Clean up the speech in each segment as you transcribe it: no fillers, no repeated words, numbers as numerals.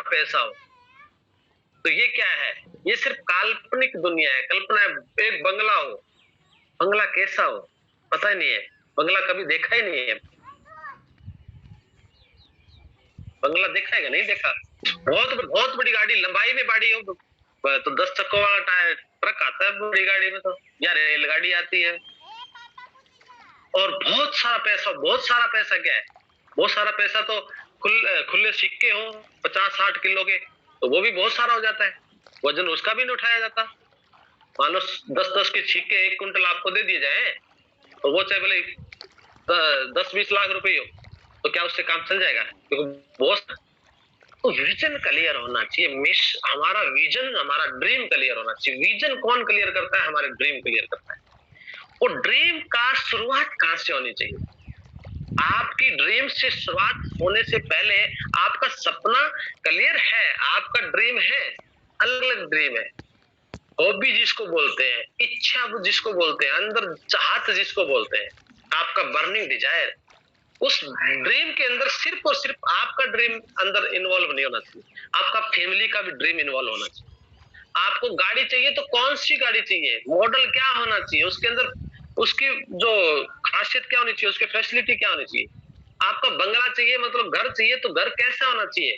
पैसा हो। तो ये क्या है? ये सिर्फ काल्पनिक दुनिया है, कल्पना है। एक बंगला हो, बंगला कैसा हो पता ही नहीं है, बंगला कभी देखा ही नहीं है। बंगला देखा है कि नहीं देखा? बहुत बहुत बड़ी गाड़ी, लंबाई में बड़ी हो तो 10 चक्कों वाला टायर ट्रक आता है बड़ी गाड़ी में, तो या रेलगाड़ी आती है। और बहुत सारा पैसा, बहुत सारा पैसा क्या है, बहुत सारा पैसा तो खुले सिक्के हो 50-60 किलो के, तो वो भी बहुत सारा हो जाता है, वजन उसका भी नहीं उठाया जाता। मान लो 10-10 के सिक्के 1 कुंटल आपको दे दिए जाए, तो वो चाहे भले 10-20 लाख रुपए हो, तो क्या उससे काम चल जाएगा? क्योंकि बहुत तो विजन क्लियर होना चाहिए। मिश हमारा विजन, हमारा ड्रीम क्लियर होना चाहिए। विजन कौन क्लियर करता है? हमारे ड्रीम क्लियर करता है। और ड्रीम का शुरुआत कहां से होनी चाहिए? आपकी ड्रीम से शुरुआत होने से पहले आपका सपना क्लियर है, आपका ड्रीम है, अलग अलग ड्रीम है। हॉबी जिसको बोलते हैं, इच्छा जिसको बोलते हैं, अंदर चाहत जिसको बोलते हैं, आपका बर्निंग डिजायर, उस ड्रीम के अंदर सिर्फ और सिर्फ आपका ड्रीम अंदर इन्वॉल्व नहीं होना चाहिए, आपका फैमिली का भी ड्रीम इन्वॉल्व होना चाहिए। आपको गाड़ी चाहिए तो कौन सी गाड़ी चाहिए, मॉडल क्या होना चाहिए, उसके अंदर उसकी जो खासियत क्या होनी चाहिए, उसके फैसिलिटी क्या होनी चाहिए। आपका बंगला चाहिए, मतलब घर चाहिए, तो घर कैसा होना चाहिए,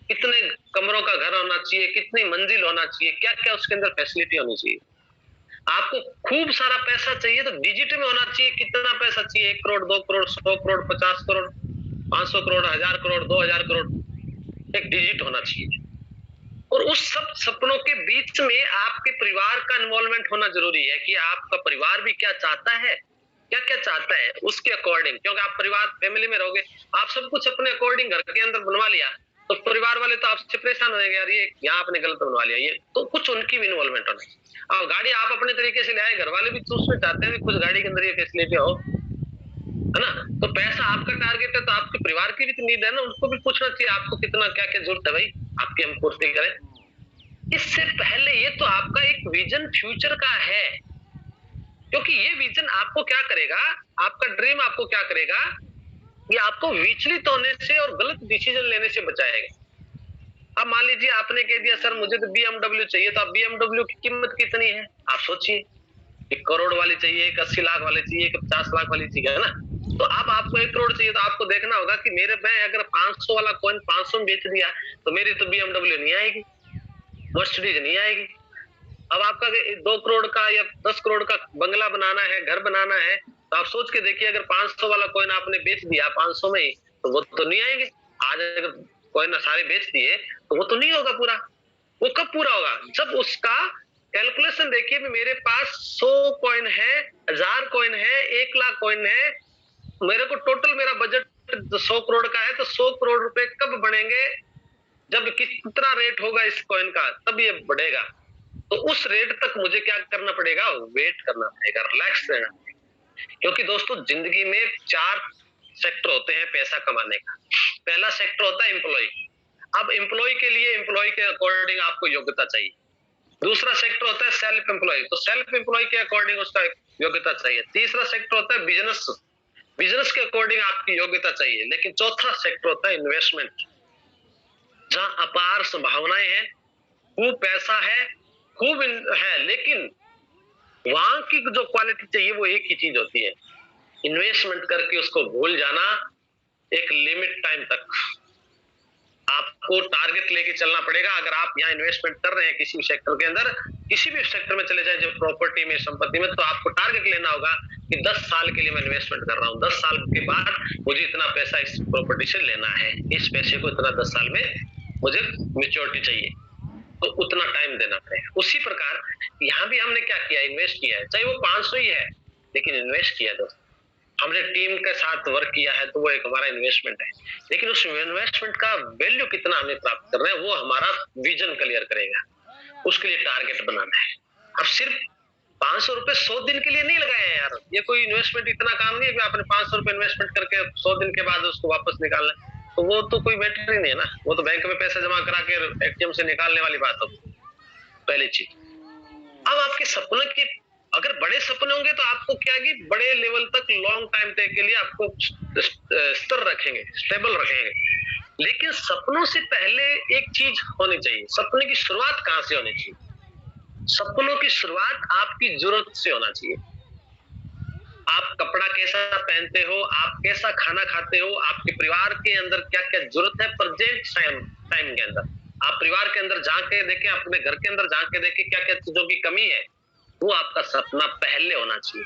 कितने कमरों का घर होना चाहिए, कितनी मंजिल होना चाहिए, क्या क्या उसके अंदर फैसिलिटी होनी चाहिए। आपको खूब सारा पैसा चाहिए तो डिजिट में होना चाहिए, कितना पैसा चाहिए, 1 करोड़, 2 करोड़, 100 करोड़, 50 करोड़, 500 करोड़, 1000 करोड़, 2000 करोड़, एक डिजिट होना चाहिए। और उस सब सपनों के बीच में आपके परिवार का इन्वॉल्वमेंट होना जरूरी है कि आपका परिवार भी क्या चाहता है, क्या क्या चाहता है उसके अकॉर्डिंग। क्योंकि आप परिवार फैमिली में रहोगे, आप सब कुछ अपने अकॉर्डिंग घर के अंदर बनवा लिया, तो परिवार वाले तो आपसे परेशान हो जाएंगे, यार ये यहाँ आपने गलत बनवा लिया, ये तो कुछ उनकी भी इन्वॉल्वमेंट होना चाहिए। अब गाड़ी आप अपने तरीके से ले आए, घर वाले भी तो उसमें चाहते हैं कुछ गाड़ी के अंदर ये फैसिलिटी हो, है ना? तो पैसा आपका टारगेट है, तो आपके परिवार की भी तो नीड है ना, उनको भी पूछना चाहिए आपको कितना क्या क्या जरूरत है भाई, आपकी हम पूर्ति करें। इससे पहले ये तो आपका एक विजन फ्यूचर का है, क्योंकि ये विजन आपको क्या करेगा, आपका ड्रीम आपको क्या करेगा, ये आपको विचलित होने से और गलत डिसीजन लेने से बचाएगा। अब मान लीजिए आपने कह दिया सर मुझे तो BMW चाहिए, तो अब BMW की कीमत कितनी है आप सोचिए, 1 करोड़ वाली चाहिए, 80 लाख वाली चाहिए, 50 लाख वाली चाहिए, है ना? तो अब आपको 1 करोड़ चाहिए, तो आपको देखना होगा कि मेरे में अगर 500 वाला कॉइन 500 में बेच दिया तो मेरी तो BMW नहीं आएगी, मर्सिडीज नहीं आएगी। अब आपका 2 करोड़ का या 10 करोड़ का बंगला बनाना है, घर बनाना है, तो आप सोच के देखिए अगर 500 वाला कॉइन आपने बेच दिया 500 में ही, तो वो तो नहीं आएंगे। आज अगर कॉइन सारे बेच दिए तो वो तो नहीं होगा पूरा। वो कब पूरा होगा? जब उसका कैलकुलेशन देखिए, मेरे पास 100 कॉइन है, 1000 कॉइन है, 1 लाख कॉइन है, मेरे को टोटल मेरा बजट 100 करोड़ का है, तो 100 करोड़ रुपए कब बढ़ेंगे? जब कितना रेट होगा इस कॉइन का, तब ये बढ़ेगा। तो उस रेट तक मुझे क्या करना पड़ेगा? वेट करना पड़ेगा, रिलैक्स रहना पड़ेगा। क्योंकि दोस्तों जिंदगी में 4 सेक्टर होते हैं पैसा कमाने का। पहला सेक्टर होता है एम्प्लॉय। अब एम्प्लॉय के लिए एम्प्लॉय के अकॉर्डिंग आपको योग्यता चाहिए। दूसरा सेक्टर होता है सेल्फ एम्प्लॉय, तो सेल्फ एम्प्लॉय के अकॉर्डिंग उसका योग्यता चाहिए। तीसरा सेक्टर होता है बिजनेस, बिजनेस के अकॉर्डिंग आपकी योग्यता चाहिए। लेकिन चौथा सेक्टर होता है इन्वेस्टमेंट, जहां अपार संभावनाएं हैं, खूब पैसा है, खूब है, लेकिन वहां की जो क्वालिटी चाहिए वो एक ही चीज होती है, इन्वेस्टमेंट करके उसको भूल जाना एक लिमिट टाइम तक। आपको टारगेट लेके चलना पड़ेगा। अगर आप यहाँ इन्वेस्टमेंट कर रहे हैं किसी भी सेक्टर के अंदर, किसी भी सेक्टर में चले जाए, जो प्रॉपर्टी में, संपत्ति में, तो आपको टारगेट लेना होगा कि 10 साल के लिए मैं इन्वेस्टमेंट कर रहा हूँ, 10 साल के बाद मुझे इतना पैसा इस प्रॉपर्टी से लेना है, इस पैसे को इतना 10 साल में मुझे मेच्योरिटी चाहिए, तो उतना टाइम देना पड़ेगा। उसी प्रकार यहाँ भी हमने क्या किया, इन्वेस्ट किया है, चाहे वो 500 ही है, लेकिन इन्वेस्ट किया दोस्तों। हमने टीम के साथ वर्क किया है, तो वो एक हमारा इन्वेस्टमेंट है। लेकिन उस इन्वेस्टमेंट का वैल्यू कितना हमें प्राप्त करना है, वो हमारा विजन क्लियर करेगा। उसके लिए टारगेट बनाना है। अब सिर्फ 500 रुपए 100 दिन के लिए नहीं लगाए हैं यार, ये कोई इन्वेस्टमेंट इतना काम नहीं है कि आपने 500 रुपए इन्वेस्टमेंट करके 100 दिन के बाद उसको वापस निकालना है, तो वो तो कोई मैटर ही नहीं है ना। वो तो बैंक में पैसा जमा करा के ATM से निकालने वाली बात होगी, पहली चीज। अब आपके सपने की अगर बड़े सपने होंगे तो आपको क्या कि बड़े लेवल तक लॉन्ग टाइम तक के लिए आपको स्थिर रखेंगे, स्टेबल रखेंगे। लेकिन सपनों से पहले एक चीज होनी चाहिए, सपने की शुरुआत कहां से होनी चाहिए? सपनों की शुरुआत आपकी जरूरत से होना चाहिए। आप कपड़ा कैसा पहनते हो, आप कैसा खाना खाते हो, आपके परिवार के अंदर क्या क्या जरूरत है प्रेजेंट टाइम के अंदर। आप परिवार के अंदर झांक के देखें, अपने घर के अंदर झांक के देखें क्या क्या चीजों की कमी है, वो आपका सपना पहले होना चाहिए।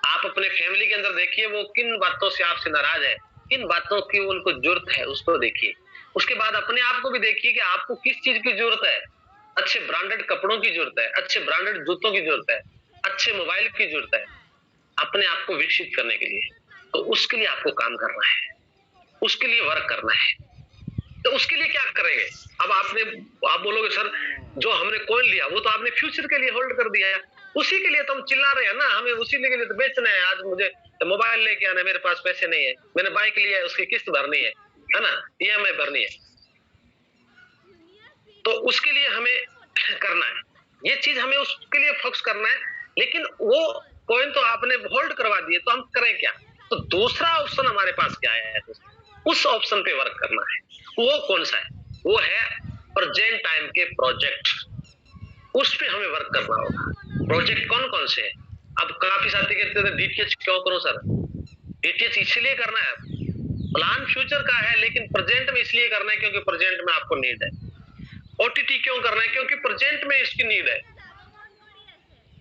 आप अपने फैमिली के अंदर देखिए वो किन बातों से आपसे नाराज है, किन बातों की उनको जरूरत है, उसको देखिए। उसके बाद अपने आप को भी देखिए कि आपको किस चीज की जरूरत है। अच्छे ब्रांडेड कपड़ों की जरूरत है, अच्छे ब्रांडेड जूतों की जरूरत है, अच्छे मोबाइल की जरूरत है अपने आप को विकसित करने के लिए। तो उसके लिए आपको काम करना है, उसके लिए वर्क करना है। तो उसके लिए क्या करेंगे? अब आप बोलोगे सर जो हमने कॉइन लिया वो तो आपने फ्यूचर के लिए होल्ड कर दिया है, उसी के लिए तो हम चिल्ला रहे हैं ना, हमें उसी के लिए तो बेचना है। आज मुझे तो मोबाइल लेके आना है, मेरे पास पैसे नहीं है, मैंने बाइक लिया है उसकी किस्त भरनी है ना, ईएमआई भरनी है, तो उसके लिए हमें करना है, ये चीज हमें उसके लिए फोकस करना है। लेकिन वो कॉइन तो आपने होल्ड करवा दिए, तो हम करें क्या? तो दूसरा ऑप्शन हमारे पास क्या है? उस ऑप्शन पे वर्क करना है। वो कौन सा है? वो है प्रेजेंट टाइम के प्रोजेक्ट, उस पे हमें वर्क करना होगा। प्रोजेक्ट कौन कौन से हैं? अब काफी साथी कहते थे डीटीएच क्यों करो सर? डीटीएच इसलिए करना है, प्लान फ्यूचर का है, लेकिन प्रेजेंट में इसलिए करना है क्योंकि प्रेजेंट में आपको नीड है। ओटीटी क्यों करना है? क्योंकि प्रेजेंट में इसकी नीड है।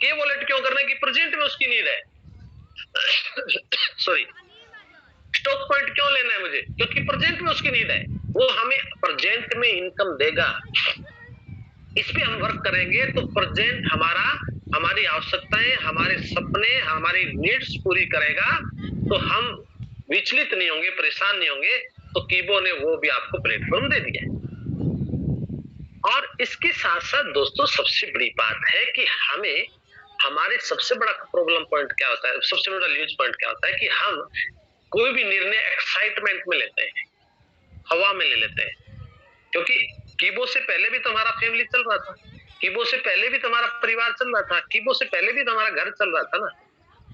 के वॉलेट क्यों करना है? कि प्रेजेंट में उसकी नीड है। सॉरी, स्टॉक पॉइंट क्यों लेना है मुझे? क्योंकि प्रेजेंट में उसकी नीड है, वो हमें प्रेजेंट में इनकम देगा। इस पे हम वर्क करेंगे तो प्रेजेंट हमारी आवश्यकताएं, हमारे सपने, हमारी नीड्स पूरी करेगा, तो हम विचलित नहीं होंगे, परेशान नहीं होंगे। तो कीबो ने वो भी आपको प्लेटफॉर्म दे दिया। और इसके साथ साथ दोस्तों सबसे बड़ी बात है कि हमें हमारे सबसे बड़ा प्रॉब्लम पॉइंट क्या होता है, सबसे बड़ा ल्यूज पॉइंट क्या होता है कि हम कोई भी निर्णय एक्साइटमेंट में लेते हैं, हवा में ले लेते हैं। क्योंकि कीबो से पहले भी तुम्हारा फैमिली चल रहा था, कीबो से पहले भी तुम्हारा परिवार चल रहा था, कीबो से पहले भी तुम्हारा घर चल रहा था ना।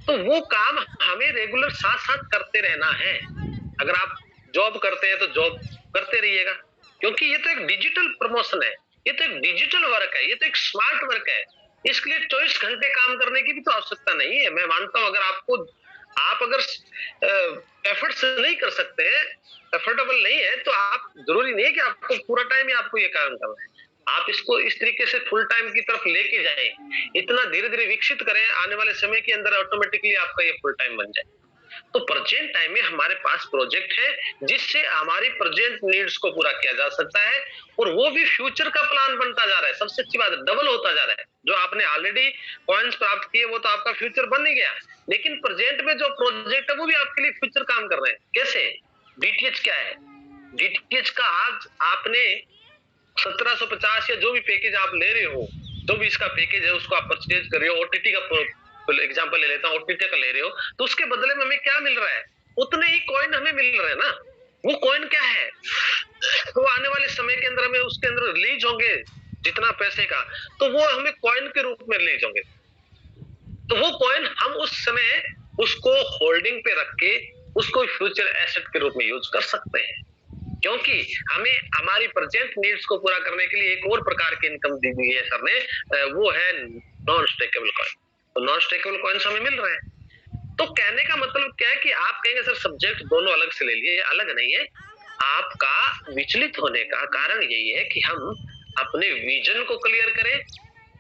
तो वो काम हमें रेगुलर साथ साथ करते रहना है। अगर आप जॉब करते हैं तो जॉब करते रहिएगा, क्योंकि ये तो एक डिजिटल प्रमोशन है, ये तो एक डिजिटल वर्क है, ये तो एक स्मार्ट वर्क है। इसके लिए 24 घंटे काम करने की भी तो आवश्यकता नहीं है। मैं मानता हूं अगर आप अगर एफर्ट्स नहीं कर सकते हैं, एफर्टेबल नहीं है, तो आप जरूरी नहीं है कि आपको पूरा टाइम ही आपको ये काम करना है। आप इसको इस तरीके से फुल टाइम की तरफ लेके जाएं, इतना धीरे धीरे विकसित करें, आने वाले समय के अंदर ऑटोमेटिकली आपका ये फुल टाइम बन जाए। तो प्रेजेंट टाइम में हमारे पास प्रोजेक्ट है जिससे हमारी प्रेजेंट नीड्स को पूरा किया जा सकता है, और वो भी फ्यूचर का प्लान बनता जा रहा है। सबसे अच्छी बात, डबल होता जा रहा है। जो आपने ऑलरेडी पॉइंट्स प्राप्त किए वो तो आपका फ्यूचर बन ही गया, लेकिन प्रेजेंट में जो प्रोजेक्ट है वो भी आपके लिए फ्यूचर काम कर रहे हैं। कैसे? डीटीएच क्या है? डीटीएच का आज आपने 1750 या जो भी पैकेज आप ले रहे हो, जो भी इसका पैकेज है उसको आप परचेज कर रहे हो, ओटीटी का एग्जांपल ले लेता हूं, ओटीटी का ले रहे हो, तो उसके बदले में हमें क्या मिल रहा है? उतने ही कॉइन हमें मिल रहे हैं ना। वो कॉइन क्या है? वो आने वाले समय के अंदर हमें उसके अंदर रिलीज होंगे जितना पैसे का, तो वो हमें कॉइन के रूप में रिलीज होंगे। तो वो कॉइन हम उस समय उसको होल्डिंग पे रख के उसको फ्यूचर एसेट के रूप में यूज कर सकते हैं, क्योंकि हमें हमारी प्रेजेंट नीड्स को पूरा करने के लिए एक और प्रकार की इनकम दी हुई है सर ने, वो है नॉन स्टेकेबल कॉइन। तो नॉन स्टेकेबल कॉइन्स हमें मिल रहे हैं। तो कहने का मतलब क्या है कि आप कहेंगे सर सब्जेक्ट दोनों अलग से ले लिए, अलग नहीं है। आपका विचलित होने का कारण यही है कि हम अपने विजन को क्लियर करें,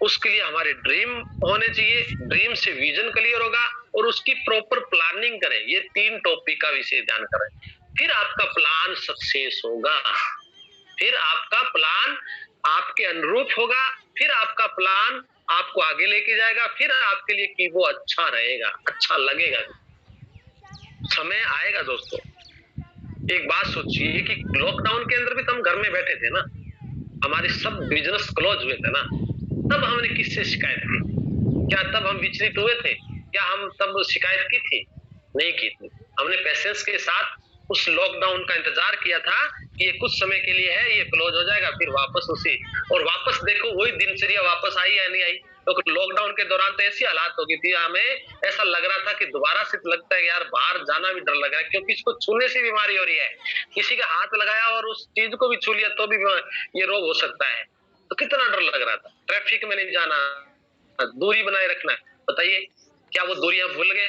उसके लिए हमारे ड्रीम होने चाहिए, ड्रीम से विजन क्लियर होगा, और उसकी प्रॉपर प्लानिंग करें। ये 3 टॉपिक का विशेष ध्यान करें, फिर आपका प्लान सक्सेस होगा, फिर आपका प्लान आपके अनुरूप होगा, फिर आपका प्लान आपको आगे लेके जाएगा, फिर आपके लिए कि वो अच्छा रहेगा, अच्छा लगेगा। समय आएगा दोस्तों, एक बात सोचिए कि लॉकडाउन के अंदर भी तो हम घर में बैठे थे ना, हमारे सब बिजनेस क्लोज हुए थे ना, तब हमने किससे शिकायत की? क्या तब हम विचलित हुए थे? क्या हम तब शिकायत की थी? नहीं की थी। हमने पेशेंस के साथ उस लॉकडाउन का इंतजार किया था कि ये कुछ समय के लिए है, ये क्लोज हो जाएगा, फिर वापस उसी, और वापस देखो वही दिनचर्या वापस आई या नहीं आई? तो लॉकडाउन के दौरान तो ऐसी हालात हो गई थी, हमें ऐसा लग रहा था कि दोबारा से लगता है कि यार बाहर जाना भी डर लग रहा है, क्योंकि इसको छूने से बीमारी हो रही है। किसी का हाथ लगाया और उस चीज को भी छू लिया तो भी ये रोग हो सकता है। तो कितना डर लग रहा था। ट्रैफिक में नहीं जाना, दूरी बनाए रखना। बताइए क्या वो दूरियां भूल गए?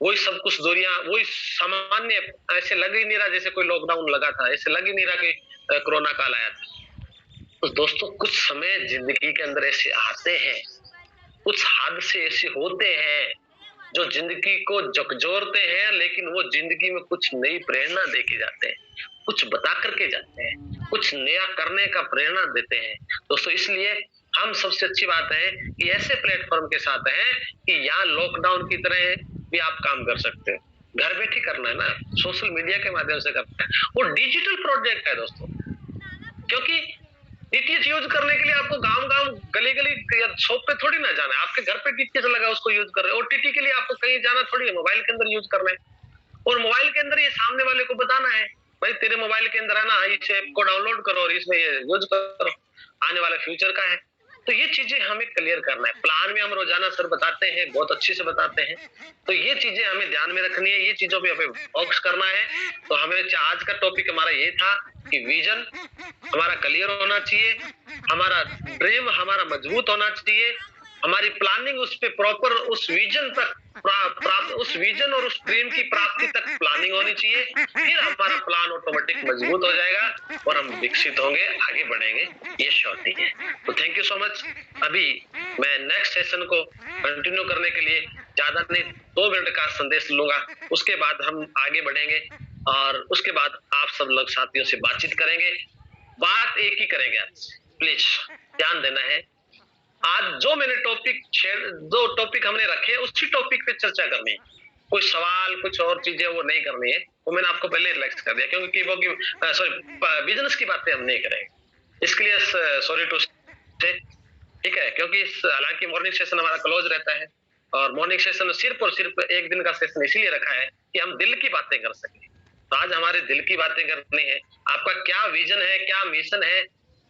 वही सब कुछ दूरियां, वही सामान्य, ऐसे लग ही नहीं रहा जैसे कोई लॉकडाउन लगा था, ऐसे लग ही नहीं रहा कि कोरोना काल आया था। तो दोस्तों कुछ समय जिंदगी के अंदर ऐसे आते हैं, कुछ हादसे ऐसे होते हैं जो जिंदगी को झकझोरते हैं, लेकिन वो जिंदगी में कुछ नई प्रेरणा देके जाते हैं, कुछ बता करके जाते हैं, कुछ नया करने का प्रेरणा देते हैं। दोस्तों इसलिए हम सबसे अच्छी बात है कि ऐसे प्लेटफॉर्म के साथ हैं कि यहाँ लॉकडाउन की तरह भी आप काम कर सकते हैं। घर बैठे करना है ना, सोशल मीडिया के माध्यम से करना है। वो डिजिटल प्रोजेक्ट है दोस्तों, क्योंकि डीटीएच यूज करने के लिए आपको गांव-गांव, गली-गली या शॉप पे थोड़ी ना जाना है। आपके घर पे डीटीएच लगा, उसको यूज कर रहे हो। ओटीटी के लिए आपको कहीं जाना थोड़ी है, मोबाइल के अंदर यूज करना है। और मोबाइल के अंदर ये सामने वाले को बताना है, भाई तेरे मोबाइल के अंदर है ना, इस ऐप को डाउनलोड करो और इसमें ये यूज करो, आने वाला फ्यूचर का है। तो ये चीजें हमें क्लियर करना है। प्लान में हम रोजाना सर बताते हैं, बहुत अच्छे से बताते हैं। तो ये चीजें हमें ध्यान में रखनी है, ये चीजों पे हमें फोकस करना है। तो हमें आज का टॉपिक हमारा ये था कि विजन हमारा क्लियर होना चाहिए, हमारा ड्रीम हमारा मजबूत होना चाहिए, हमारी प्लानिंग उस पे प्रॉपर उस विजन तक उस विजन और उस ड्रीम की प्राप्ति तक प्लानिंग होनी चाहिए। फिर हमारा प्लान ऑटोमेटिक मजबूत हो जाएगा और हम विकसित होंगे, आगे बढ़ेंगे, ये श्योरिटी है। तो थैंक यू सो मच। अभी मैं नेक्स्ट सेशन को कंटिन्यू करने के लिए ज्यादा नहीं 2 मिनट का संदेश लूंगा, उसके बाद हम आगे बढ़ेंगे और उसके बाद आप सब लोग साथियों से बातचीत करेंगे। बात एक ही करेंगे आज, प्लीज ध्यान देना है। आज जो मैंने दो टॉपिक हमने रखे उसी टॉपिक पे चर्चा करनी है। कोई सवाल कुछ और चीजें वो नहीं करनी है, वो मैंने आपको पहले रिलैक्स कर दिया, क्योंकि वो बिजनेस की बातें हम नहीं करेंगे। इसके लिए सॉरी टू से, ठीक है, क्योंकि हालांकि मॉर्निंग सेशन हमारा क्लोज रहता है और मॉर्निंग सेशन सिर्फ और सिर्फ एक दिन का सेशन इसीलिए रखा है कि हम दिल की बातें कर सकें। तो आज हमारे दिल की बातें करनी है। आपका क्या विजन है, क्या मिशन है,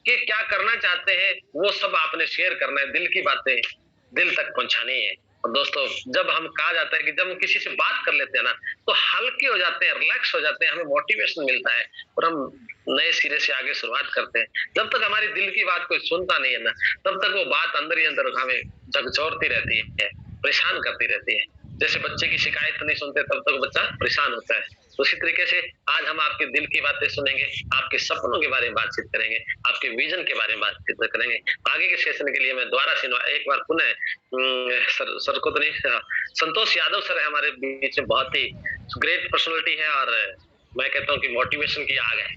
कि क्या करना चाहते हैं, वो सब आपने शेयर करना है। दिल की बातें दिल तक पहुंचानी है। और दोस्तों जब हम कहा जाता है कि जब हम किसी से बात कर लेते हैं ना, तो हल्के हो जाते हैं, रिलैक्स हो जाते हैं, हमें मोटिवेशन मिलता है और हम नए सिरे से आगे शुरुआत करते हैं। जब तक हमारी दिल की बात कोई सुनता नहीं है ना, तब तक वो बात अंदर ही अंदर हमें झकझोरती रहती है, परेशान करती रहती है। जैसे बच्चे की शिकायत नहीं सुनते तब तक बच्चा परेशान होता है। उसी तरीके से आज हम आपके दिल की बातें सुनेंगे, आपके सपनों के बारे में बातचीत करेंगे, आपके विजन के बारे में बातचीत करेंगे। आगे के सेशन के लिए मैं दोबारा से एक बार पुनः सर को तो नहीं, संतोष यादव सर है हमारे बीच में, बहुत ही ग्रेट पर्सनालिटी है और मैं कहता हूँ कि मोटिवेशन की आग है।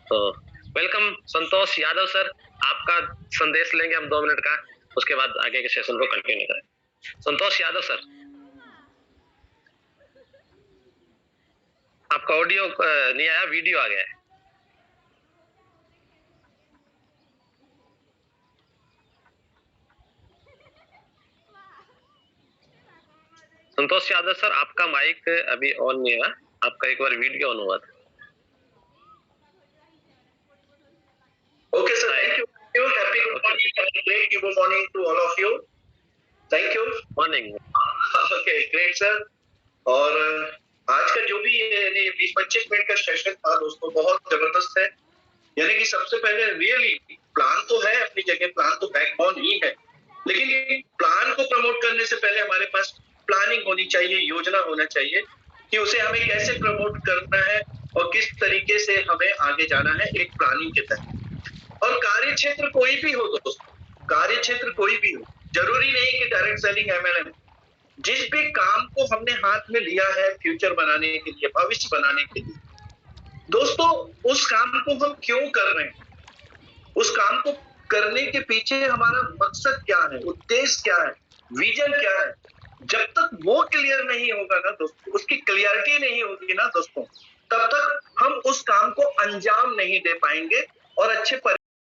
तो वेलकम संतोष यादव सर, आपका संदेश लेंगे हम 2 मिनट का, उसके बाद आगे के सेशन को कंटिन्यू करें। संतोष यादव सर, आपका ऑडियो नहीं आया, वीडियो आ गया है। संतोष यादव सर, आपका माइक अभी ऑन नहीं हुआ, आपका एक बार वीडियो ऑन हुआ था। Okay, sir. Thank you. Happy good morning. Great good morning to all of you. Thank you. Morning. Okay, great sir. और आज का जो भी 20-25 मिनट का सेशन था दोस्तों, बहुत जबरदस्त है। यानी कि सबसे पहले रियली प्लान तो है अपनी जगह, प्लान तो बैकबोन ही है, लेकिन प्लान को प्रमोट करने से पहले हमारे पास प्लानिंग होनी चाहिए, योजना होना चाहिए कि उसे हमें कैसे प्रमोट करना है और किस तरीके से हमें आगे जाना है एक प्लानिंग के तहत। और कार्य क्षेत्र कोई भी हो दोस्तों, कार्य क्षेत्र कोई भी हो, जरूरी नहीं कि डायरेक्ट सेलिंग एमएलएम, जिस भी काम को हमने हाथ में लिया है फ्यूचर बनाने के लिए, भविष्य बनाने के लिए, दोस्तों उस काम को हम क्यों कर रहे हैं, उस काम को करने के पीछे हमारा मकसद क्या है, उद्देश्य क्या है, विजन क्या है, जब तक वो क्लियर नहीं होगा ना दोस्तों, उसकी क्लियरिटी नहीं होगी ना दोस्तों, तब तक हम उस काम को अंजाम नहीं दे पाएंगे और अच्छे